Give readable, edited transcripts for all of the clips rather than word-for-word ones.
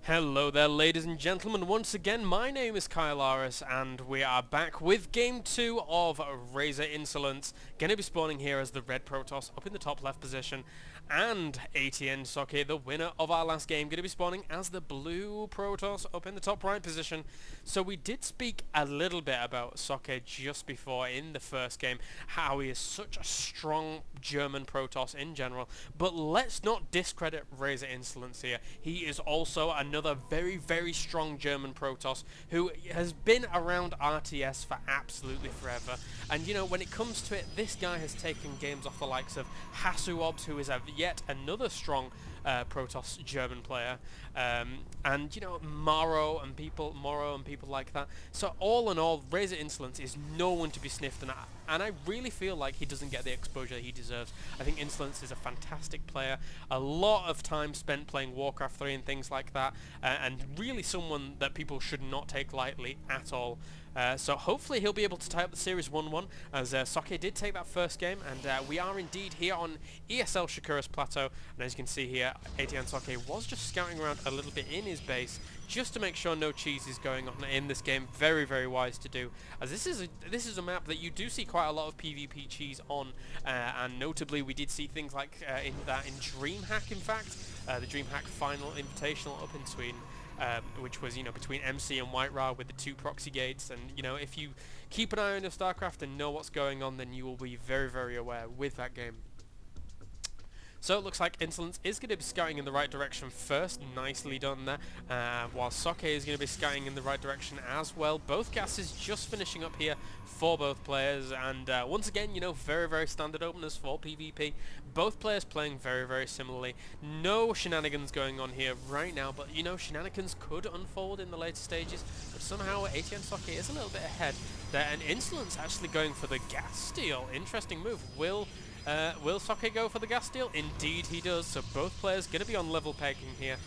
Hello there, ladies and gentlemen. Once again, my name is Kaelaris, and we are back with Game 2 of RAZERiNso. Going to be spawning here as the red Protoss up in the top left position, and aTnSocke, the winner of our last game, going to be spawning as the blue Protoss up in the top right position. So we did speak a little bit about Socke just before in the first game, how he is such a strong German Protoss in general, but let's not discredit RAZERiNso here. He is also another very, very strong German Protoss who has been around RTS for absolutely forever. And you know, when it comes to it, this guy has taken games off the likes of Hasuobs, who is yet another strong Protoss German player, and you know, Moro and people like that. So all in all, RAZERiNso is no one to be sniffed, and I really feel like he doesn't get the exposure he deserves. I think Insolence is a fantastic player, a lot of time spent playing Warcraft 3 and things like that, and really someone that people should not take lightly at all. So hopefully he'll be able to tie up the series 1-1, as Socke did take that first game, and we are indeed here on ESL Shakuras Plateau. And as you can see here, aTnSocke was just scouting around a little bit in his base, just to make sure no cheese is going on in this game. Very, very wise to do, as this is a map that you do see quite a lot of PvP cheese on, and notably we did see things like in DreamHack, in fact, the DreamHack Final Invitational up in Sweden. Which was, you know, between MC and White with the two proxy gates, and you know, if you keep an eye on your StarCraft and know what's going on, then you will be very, very aware with that game. So it looks like Insolence is going to be scouting in the right direction first, nicely done there, while Socke is going to be scouting in the right direction as well. Both gases just finishing up here for both players, and once again, you know, very, very standard openers for PvP. Both players playing very, very similarly. No shenanigans going on here right now, but you know, shenanigans could unfold in the later stages, but somehow aTnSocke is a little bit ahead there, and Insolence actually going for the gas steal. Interesting move. Will Socke go for the gas steal? Indeed he does, so both players going to be on level pegging here.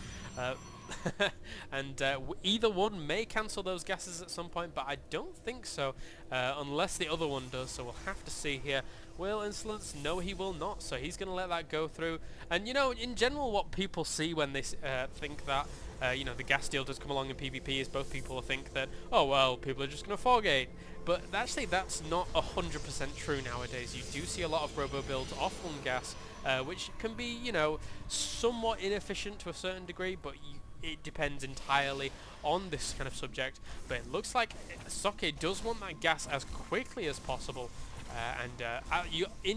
And either one may cancel those gases at some point, but I don't think so, unless the other one does, so we'll have to see here. Will Insolence? No, he will not, so he's going to let that go through. And you know, in general, what people see when they think that you know, the gas steal does come along in PvP is both people think that, oh well, people are just going to 4-gate. But actually that's not 100% true nowadays. You do see a lot of robo builds off one gas, which can be, you know, somewhat inefficient to a certain degree, but it depends entirely on this kind of subject. But it looks like Socke does want that gas as quickly as possible.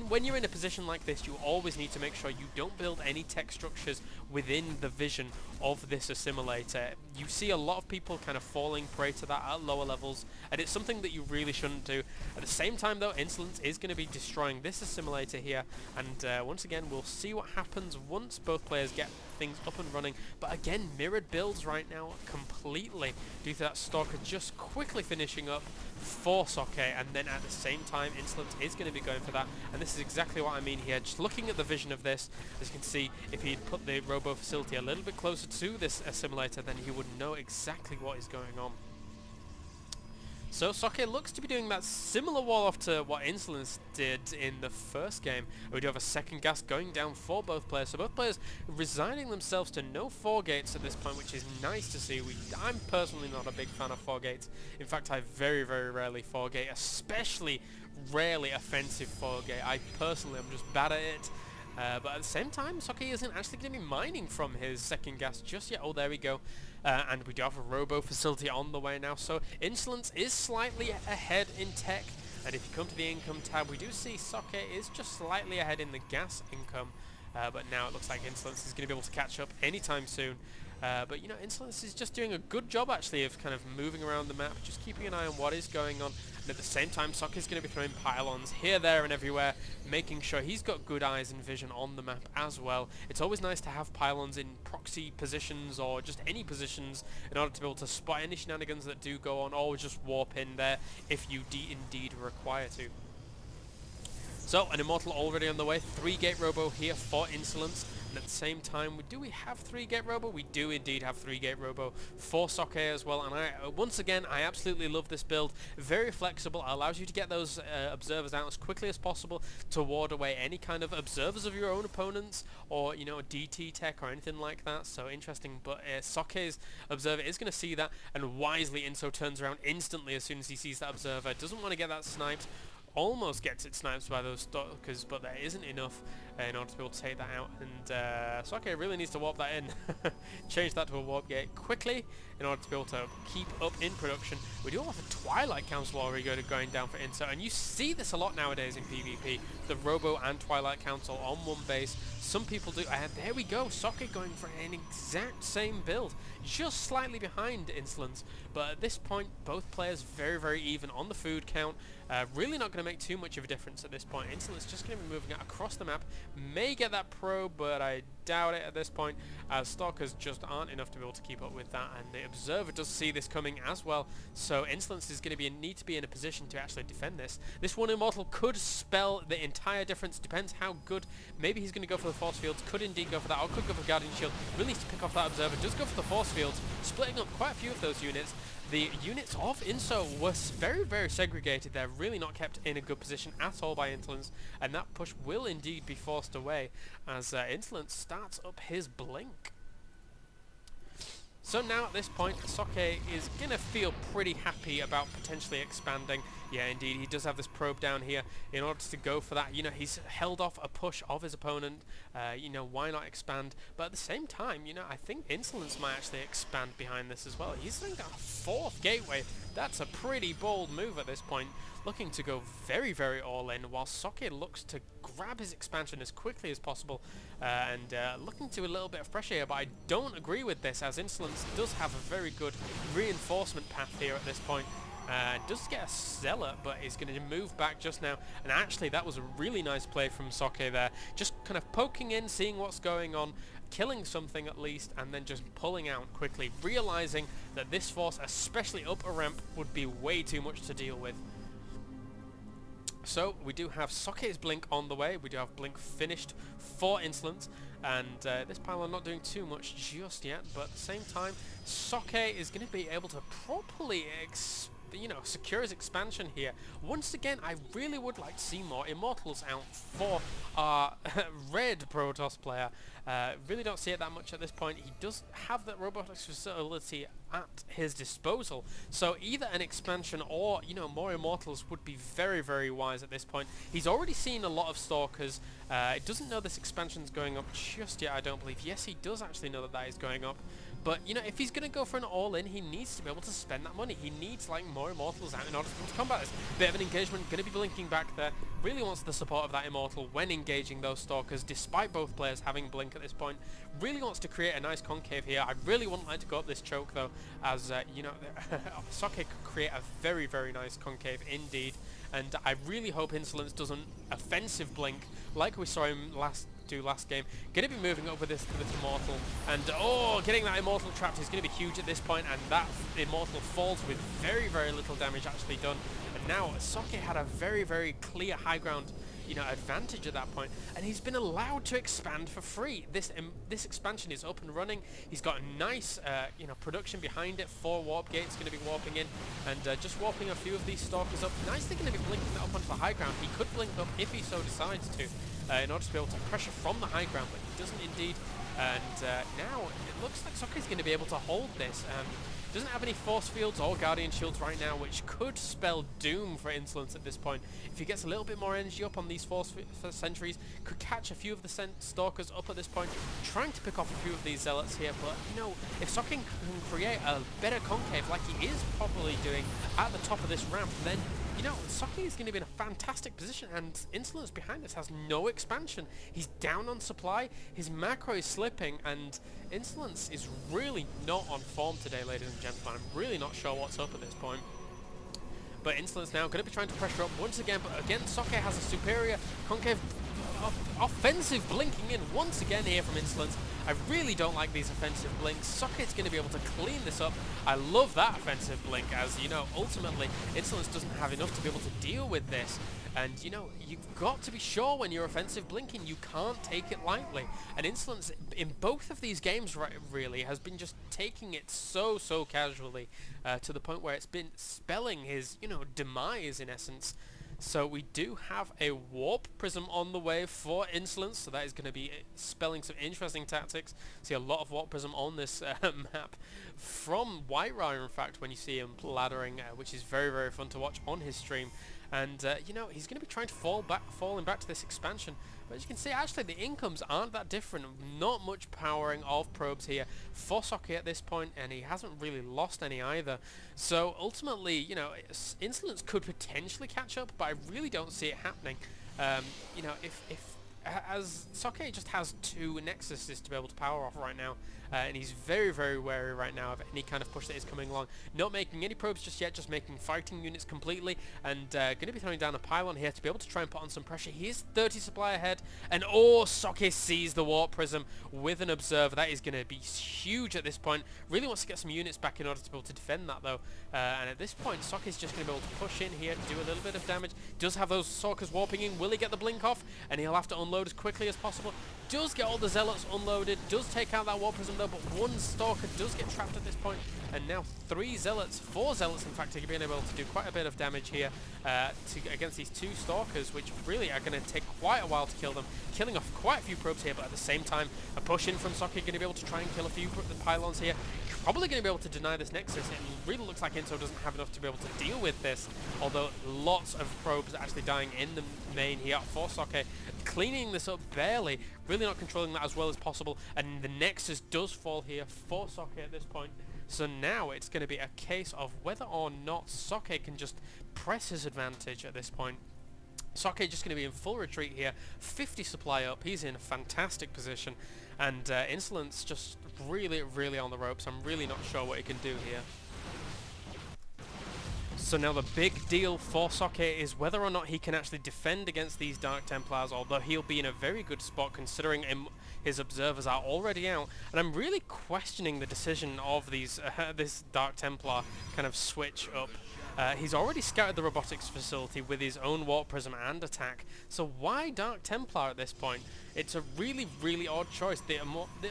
When you're in a position like this, you always need to make sure you don't build any tech structures within the vision of this assimilator. You see a lot of people kind of falling prey to that at lower levels, and it's something that you really shouldn't do. At the same time though, Insolence is going to be destroying this assimilator here, and once again we'll see what happens once both players get things up and running. But again, mirrored builds right now completely, due to that Stalker just quickly finishing up for Socke, and then at the same time Insolence is going to be going for that, and this is exactly what I mean here. Just looking at the vision of this, as you can see, if he'd put the robo facility a little bit closer to this assimilator, then he would know exactly what is going on. So Socke looks to be doing that similar wall off to what Insolence did in the first game. We do have a second gas going down for both players, so both players resigning themselves to no 4-gates at this point, which is nice to see. I'm personally not a big fan of 4-gates. In fact, I very, very rarely 4-gate, especially rarely offensive 4-gate. I personally am just bad at it. But at the same time, Socke isn't actually going to be mining from his second gas just yet. Oh, there we go. And we do have a robo facility on the way now. So Insolence is slightly ahead in tech. And if you come to the income tab, we do see Socke is just slightly ahead in the gas income. But now it looks like Insolence is going to be able to catch up anytime soon. But you know, Insolence is just doing a good job actually of kind of moving around the map, just keeping an eye on what is going on. And at the same time, Socke is going to be throwing pylons here, there and everywhere, making sure he's got good eyes and vision on the map as well. It's always nice to have pylons in proxy positions or just any positions in order to be able to spot any shenanigans that do go on, or just warp in there if you indeed require to. So, an Immortal already on the way. 3-gate Robo here for Insolence. And at the same time, do we have 3-gate Robo? We do indeed have 3-gate Robo for Socke as well. And once again, I absolutely love this build. Very flexible. Allows you to get those observers out as quickly as possible to ward away any kind of observers of your own opponents, or, you know, DT tech or anything like that. So interesting. But Socke's observer is going to see that, and wisely Inso turns around instantly as soon as he sees that observer. Doesn't want to get that sniped. Almost gets it sniped by those stalkers, but there isn't enough in order to be able to take that out. And Socke really needs to warp that in. Change that to a warp gate quickly in order to be able to keep up in production. We do have a Twilight Council already going down for Inso, and you see this a lot nowadays in PvP. The Robo and Twilight Council on one base. Some people do, and there we go, Socke going for an exact same build, just slightly behind Insolence. But at this point, both players very, very even on the food count. Really not going to make too much of a difference at this point. Insolence just going to be moving it across the map. May get that probe, but I doubt it at this point, as Stalkers just aren't enough to be able to keep up with that, and the Observer does see this coming as well. So Insolence is going to need to be in a position to actually defend this. This one Immortal could spell the entire difference. Depends how good. Maybe he's going to go for the Force Fields. Could indeed go for that, or could go for Guardian Shield. Really needs to pick off that Observer. Does go for the Force Fields, splitting up quite a few of those units. The units of Inso were very, very segregated. They're really not kept in a good position at all by Insolence, and that push will indeed be forced away as Insolence starts up his blink. So now at this point, Socke is going to feel pretty happy about potentially expanding. Yeah, indeed, he does have this probe down here in order to go for that. You know, he's held off a push of his opponent. You know, why not expand? But at the same time, you know, I think Insolence might actually expand behind this as well. He's got a 4th gateway. That's a pretty bold move at this point. Looking to go very, very all in, while Socke looks to grab his expansion as quickly as possible, and looking to a little bit of pressure here. But I don't agree with this, as Insolence does have a very good reinforcement path here at this point. Does get a Zealot, but is going to move back just now. And actually, that was a really nice play from Socke there. Just kind of poking in, seeing what's going on, killing something at least, and then just pulling out quickly, realizing that this force, especially up a ramp, would be way too much to deal with. So we do have Socke's blink on the way. We do have blink finished for Insolence, and this pylon not doing too much just yet, but at the same time, Socke is going to be able to properly secure his expansion here. Once again, I really would like to see more Immortals out for our red Protoss player. Really don't see it that much at this point. He does have that robotics facility at his disposal, so either an expansion or, you know, more Immortals would be very, very wise at this point. He's already seen a lot of Stalkers. Doesn't know this expansion's going up just yet, I don't believe. Yes, he does actually know that is going up. But, you know, if he's going to go for an all-in, he needs to be able to spend that money. He needs, like, more Immortals out in order to combat this. Bit of an engagement, going to be blinking back there. Really wants the support of that Immortal when engaging those Stalkers, despite both players having blink at this point. Really wants to create a nice concave here. I really wouldn't like to go up this choke, though, as, you know, Socke could create a very, very nice concave indeed. And I really hope Insolence does an offensive blink, like we saw him last game. Going to be moving up with this Immortal, and getting that Immortal trapped is going to be huge at this point, and that Immortal falls with very, very little damage actually done. And now Socke had a very, very clear high ground, you know, advantage at that point, and he's been allowed to expand for free. This expansion is up and running. He's got a nice you know, production behind it. 4 warp gates going to be warping in, and just warping a few of these Stalkers up. Nicely going to be blinking that up onto the high ground. He could blink up if he so decides to, in order to be able to pressure from the high ground, but he doesn't indeed. And now it looks like Socke is going to be able to hold this. Doesn't have any Force Fields or Guardian Shields right now, which could spell doom for Insolence at this point. If he gets a little bit more energy up on these Force Sentries, could catch a few of the Stalkers up at this point, trying to pick off a few of these Zealots here. But, you know, if Socke can create a better concave like he is probably doing at the top of this ramp, then, you know, Socke is going to be in a fantastic position, and Insolence behind us has no expansion. He's down on supply, his macro is slipping, and Insolence is really not on form today, ladies and gentlemen. I'm really not sure what's up at this point. But Insolence now going to be trying to pressure up once again, but again, Socke has a superior concave. offensive blinking in once again here from Insolence. I really don't like these offensive blinks. Socke's going to be able to clean this up. I love that offensive blink, as you know, ultimately Insolence doesn't have enough to be able to deal with this. And you know, you've got to be sure when you're offensive blinking, you can't take it lightly. And Insolence in both of these games really has been just taking it so casually, to the point where it's been spelling his, you know, demise in essence. So we do have a Warp Prism on the way for Insolence, so that is going to be spelling some interesting tactics. See a lot of Warp Prism on this map from Whiterire, in fact, when you see him laddering, which is very fun to watch on his stream. And you know, he's going to be trying to falling back to this expansion. But as you can see, actually the incomes aren't that different. Not much powering of probes here for Socke at this point, and he hasn't really lost any either. So ultimately, you know, Insolence could potentially catch up, but I really don't see it happening. You know, as Socke just has 2 Nexuses to be able to power off right now, and he's very wary right now of any kind of push that is coming along. Not making any probes just yet, just making fighting units completely, and going to be throwing down a pylon here to be able to try and put on some pressure. He is 30 supply ahead, and Socke sees the Warp Prism with an Observer. That is going to be huge at this point. Really wants to get some units back in order to be able to defend that though, and at this point Socke is just going to be able to push in here to do a little bit of damage. Does have those Sorkers warping in. Will he get the blink off? And he'll have to unload as quickly as possible. Does get all the Zealots unloaded, does take out that Warp Prism though, but 1 Stalker does get trapped at this point, and now 4 Zealots in fact, are being able to do quite a bit of damage here against these 2 Stalkers, which really are going to take quite a while to kill them, killing off quite a few probes here, but at the same time a push in from Socke, going to be able to try and kill a few the pylons here. Probably going to be able to deny this Nexus. It really looks like Inso doesn't have enough to be able to deal with this, although lots of probes are actually dying in the main here for Socke, cleaning this up barely, really not controlling that as well as possible, and the Nexus does fall here for Socke at this point. So now it's going to be a case of whether or not Socke can just press his advantage at this point. Socke just going to be in full retreat here, 50 supply up, he's in a fantastic position, and Insolence just really on the ropes. I'm really not sure what he can do here. So now the big deal for Socke is whether or not he can actually defend against these Dark Templars, although he'll be in a very good spot considering his observers are already out. And I'm really questioning the decision of these this Dark Templar kind of switch up. He's already scouted the robotics facility with his own Warp Prism and attack, so why Dark Templar at this point? It's a really odd choice. The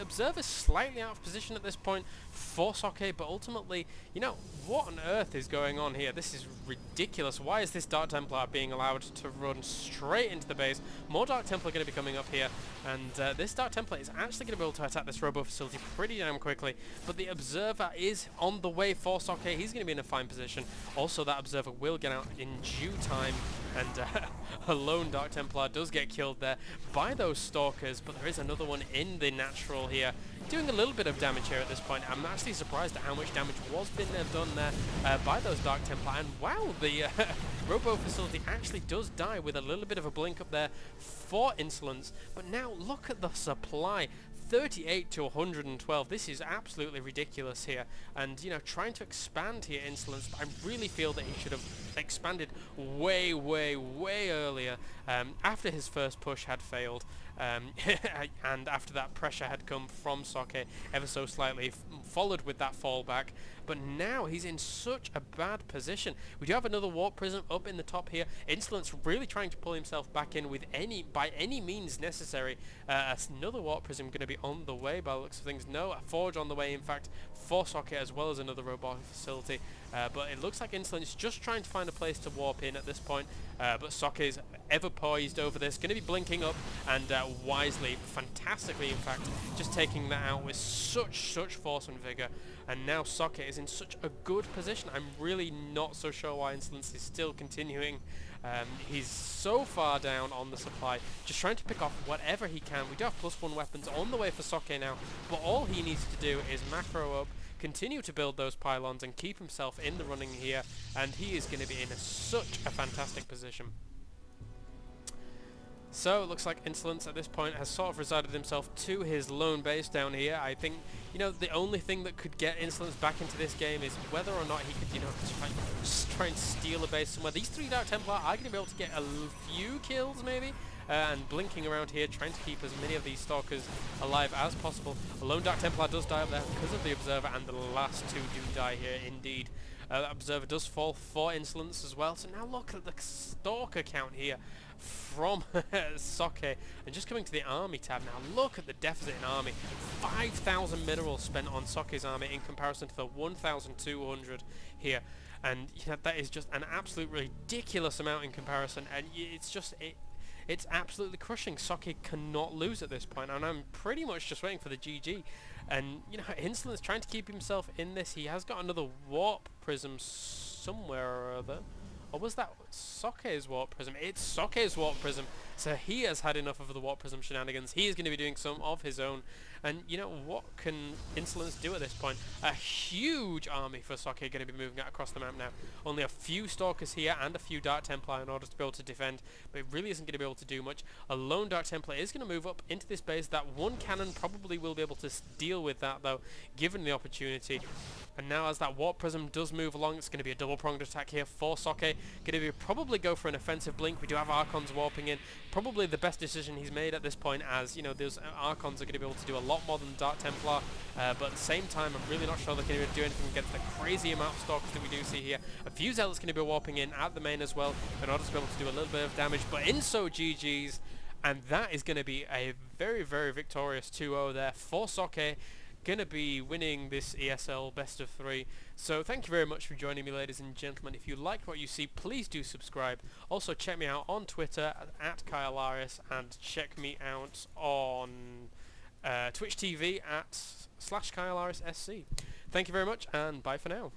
Observer's slightly out of position at this point for Socke, but ultimately, you know, what on earth is going on here? This is ridiculous. Why is this Dark Templar being allowed to run straight into the base? More Dark Templar are going to be coming up here, and this Dark Templar is actually going to be able to attack this robo facility pretty damn quickly, but the Observer is on the way for Socke. He's going to be in a fine position. Also, that Observer will get out in due time, and a lone Dark Templar does get killed there by those Stalkers, but there is another one in the natural here, doing a little bit of damage here at this point. I'm actually surprised at how much damage was been done there by those Dark Templar, and wow, the robo facility actually does die with a little bit of a blink up there for Insolence. But now look at the supply. 38 to 112. This is absolutely ridiculous here, and you know, trying to expand here Insolence, but I really feel that he should have expanded way earlier, after his first push had failed, and after that pressure had come from Socke ever so slightly, followed with that fallback. But now he's in such a bad position. We do have another Warp Prism up in the top here. Insolence really trying to pull himself back in with by any means necessary. Another Warp Prism going to be on the way by the looks of things. No, a Forge on the way, in fact, for Socke, as well as another robotic facility. But it looks like Insolence just trying to find a place to warp in at this point. But Socke is ever poised over this, going to be blinking up, and wisely, fantastically in fact, just taking that out with such force and vigor. And now Socke is in such a good position. I'm really not so sure why Insolence is still continuing. He's so far down on the supply, just trying to pick off whatever he can. We do have +1 weapons on the way for Socke now, but all he needs to do is macro up, continue to build those pylons, and keep himself in the running here, and he is going to be in such a fantastic position. So it looks like Insolence at this point has sort of resided himself to his lone base down here. I think, you know, the only thing that could get Insolence back into this game is whether or not he could, you know, try and steal a base somewhere. These 3 Dark Templar are going to be able to get a few kills maybe, and blinking around here, trying to keep as many of these Stalkers alive as possible. A lone Dark Templar does die up there because of the Observer, and the last two do die here indeed. That Observer does fall for Insolence as well. So now look at the Stalker count here from Socke. And just coming to the army tab now, look at the deficit in army. 5,000 minerals spent on Socke's army in comparison to the 1,200 here. And you know, that is just an absolute ridiculous amount in comparison. And it's just... It's absolutely crushing. Socke cannot lose at this point, and I'm pretty much just waiting for the GG. And, you know, Insolence trying to keep himself in this. He has got another Warp Prism somewhere or other. Or was that Socke's Warp Prism? It's Socke's Warp Prism. So he has had enough of the Warp Prism shenanigans. He is going to be doing some of his own. And, you know, what can Insolence do at this point? A huge army for Socke going to be moving out across the map now. Only a few Stalkers here and a few Dark Templar in order to be able to defend. But it really isn't going to be able to do much. A lone Dark Templar is going to move up into this base. That one cannon probably will be able to deal with that, though, given the opportunity. And now as that Warp Prism does move along, it's going to be a double-pronged attack here for Socke. Going to be probably go for an offensive blink. We do have Archons warping in. Probably the best decision he's made at this point, as, you know, those Archons are going to be able to do a lot more than Dark Templar. But at the same time, I'm really not sure they're going to be able to do anything against the crazy amount of Stalkers that we do see here. A few Zealots going to be warping in at the main as well, in order to be able to do a little bit of damage. But INSO GG's, and that is going to be a very, very victorious 2-0 there for Socke. Going to be winning this ESL best of 3. So thank you very much for joining me, ladies and gentlemen. If you liked what you see, please do subscribe. Also check me out on Twitter at Kaelaris, and check me out on Twitch TV at /KaelarisSC. Thank you very much, and bye for now.